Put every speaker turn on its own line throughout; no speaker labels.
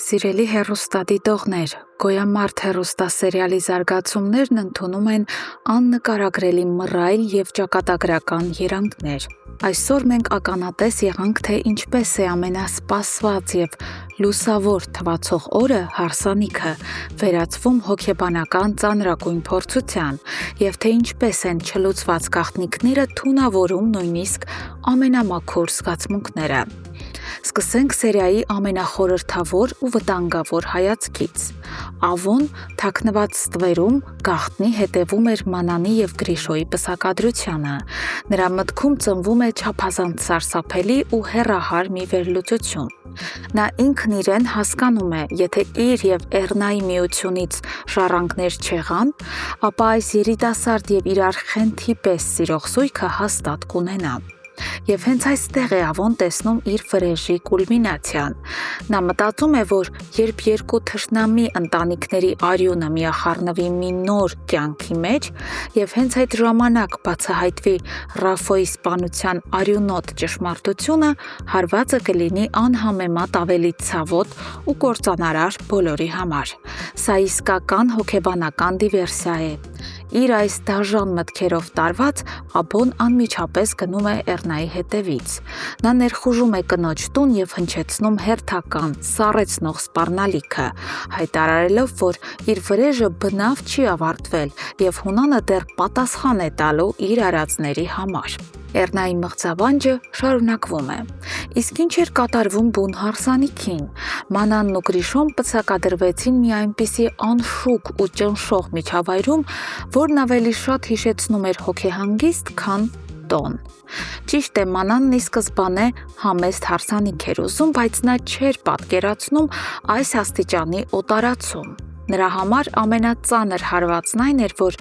Սիրելի հեռուստադիտողներ, Գոյամարտ հեռուստասերիալի զարգացումներն ընդունում են աննկարագրելի մռայլ և ճակատագրական երանգներ։ Այսօր մենք ականատես եղանք, թե ինչպես է ամենասպասված և լուսավոր թվացող օրը հարսանիքը վերածվում հոգեբանական ծանրագույն փորձության, և թե ինչպես են չլուծված գաղտնիքները թունավորում նույնիսկ ամենամաքուր զգացմունքները։ Սկսենք սերիայի ամենախորհրդավոր ու վտանգավոր հայացքից։ Ավոն թաքնված ստվերում գաղտնի հետևում էր Մանանի և Գրիշոյի պսակադրությանը։ Նրա մտքում ծնվում է չափազանց սարսափելի ու հեռահար մի վերլուծություն։ Նա ինքն իրեն հասկանում է, եթե իր և Էռնայի միությունից ժառանգներ չեղան, ապա այս երիտասարդ և իրար խենթի պես սիրող զույգը հաստատ կունենա։ Եվ հենց այստեղ է Ավոն տեսնում իր վրեժի կուլմինացիան։ Նա մտածում է, որ երբ երկու թշնամի ընտանիքների արյունը միախառնվի մի նոր կյանքի մեջ, և հենց այդ ժամանակ բացահայտվի Ռաֆոյի սպանության արյունոտ ճշմարտությունը, հարվածը կլինի անհամեմատ ավելի ցավոտ ու կործանարար բոլորի համար։ Սա իսկական հոգեբանական դիվերսիա է։ Իր այս դաժան մտքերով տարված, Աբոն անմիջապես գնում է Էռնայի հետևից։ Նա ներխուժում է կնոջ տուն և հնչեցնում հերթական, սառեցնող սպառնալիքը, հայտարարելով, որ իր վրեժը բնավ չի ավարտվել և Հունանը դեռ պատասխան է տալու իր արածների համար։ Էռնայի մղձավանջը շարունակվում է։ Իսկ ինչ էր կատարվում բուն հարսանիքին։ Մանանն ու Գրիշոն պսակադրվեցին մի այնպիսի անշուք ու ճնշող միջավայրում, որն ավելի շատ հիշեցնում էր հոգեհանգիստ, քան տոն։ Ճիշտ է, Մանանն ի սկզբանե համեստ հարսանիք էր ուզում, բայց նա չէր պատկերացնում այս աստիճանի օտարացում։ Նրա համար ամենածանր հարվածն այն էր, որ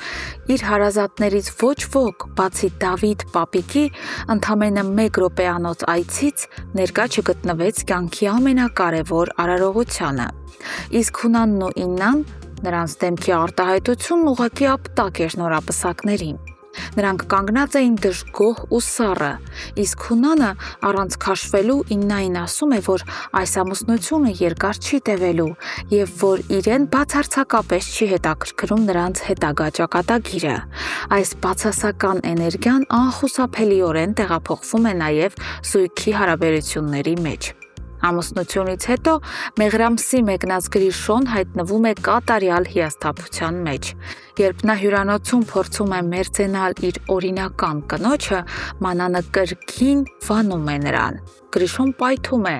իր հարազատներից ոչ ոք, բացի Դավիթ պապիկի, ընդամենը 1 րոպեանոց այցից ներկա չգտնվեց կյանքի ամենակարևոր արարողությանը։ Իսկ Հունանն ու Իննան, նրանց դեմքի արտահայտությունն ուղղակի ապտակ էր նորապսակներին։ Նրանք կանգնած էին դժգոհ ու սառը, իսկ Հունանը առանց քաշվելու Իննային ասում է, որ այս ամուսնությունը երկար չի տևելու և որ իրեն բացարձակապես չի հետաքրքրում նրանց հետագա ճակատագիրը։ Այս բացասական էներգիան անխուսափելիորեն տեղափոխվում է նաև զույգի հարաբերությունների մեջ։ Ամուսնությունից հետո մեղրամսի մեկնած Գրիշոն հայտնվում է կատարյալ հիասթափության մեջ։ Երբ նա հյուրանոցում փորձում է մերձենալ իր օրինական կնոջը, Մանանը կրկին վանում է նրան։ Գրիշոն պայթում է,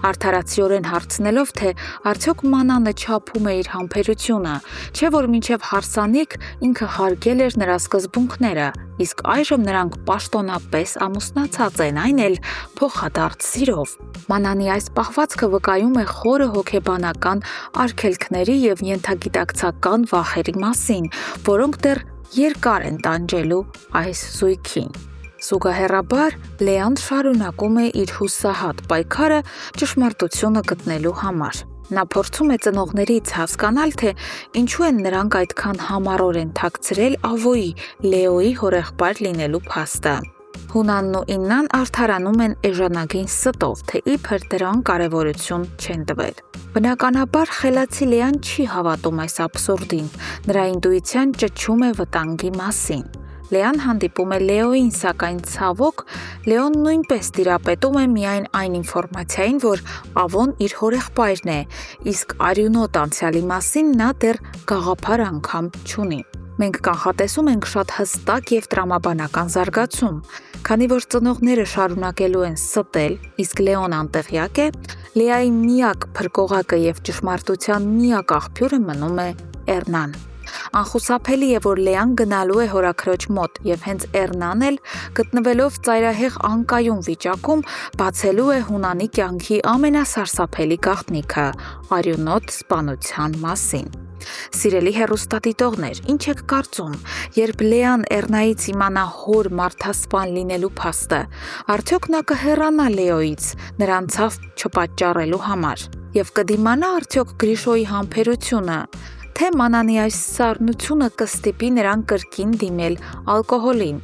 արդարացիորեն հարցնելով, թե արդյոք Մանանը չափում է իր համբերությունը, չէ՞ որ մինչև հարսանիք ինքը հարգել էր նրա սկզբունքները, իսկ այժմ նրանք պաշտոնապես ամուսնացած են, այն էլ փոխադարձ սիրով։ Մանանի այս պահվածքը վկայում է խորը հոգեբանական արգելքների և ենթագիտակցական վախերի մասին, որոնք դեռ երկար են տանջելու այս զույգին։ Զուգահեռաբար Լեան շարունակում է իր հուսահատ պայքարը ճշմարտությունը գտնելու համար։ Նա փորձում է ծնողներից հասկանալ, թե ինչու են նրանք այդքան համառորեն թաքցրել Ավոյի՝ Լեոյի հորեղբայր լինելու փաստը։ Հունանն ու Իննան արդարանում են էժանագին ստով, թե իբր դրան կարևորություն չեն տվել։ Բնականաբար խելացի Լեան չի հավատում այս աբսուրդին, նրա ինտուիցիան ճչում է վտանգի մասին։ Լեան հանդիպում է Լեոյին, սակայն ցավոք Լեոն նույնպես տիրապետում է միայն այն ինֆորմացիային, որ Ավոն իր հորեղբայրն է, իսկ արյունոտ անցյալի մասին նա դեռ գաղափար անգամ չունի։ Մենք կանխատեսում ենք շատ հստակ և տրամաբանական զարգացում։ Քանի որ ծնողները շարունակելու են ստել, իսկ Լեոն անտեղյակ է, Լեայի միակ փրկողակը և ճշմարտության միակ աղբյուրը մնում է Էռնան։ Անխուսափելի է, որ Լեան գնալու է հորաքրոջ մոտ, և հենց Էռնան էլ, գտնվելով ծայրահեղ անկայուն վիճակում, բացելու է Հունանի կյանքի ամենասարսափելի գաղտնիքը՝ արյունոտ սպանության մասին։ Սիրելի հեռուստադիտողներ, ինչ եք կարծում, երբ Լեան Էռնայից իմանա հոր մարդասպան լինելու փաստը, արդյոք նա կհեռանա Լեոյից նրան ցավ չպատճառելու համար, և կդիմանա արդյոք Գրիշոյի համբերությունը, թե մանանի այս սառնությունը կստիպի նրան կրկին դիմել ալկոհոլին։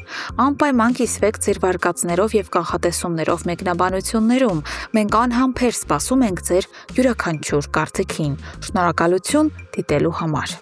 Անպայման կիսվեք ձեր վարկածներով եւ կանխատեսումներով մեկնաբանություններում։ Մենք անհամբեր սպասում ենք ձեր յուրաքանչյուր կարծիքին։ Շնորհակալություն դիտելու համար։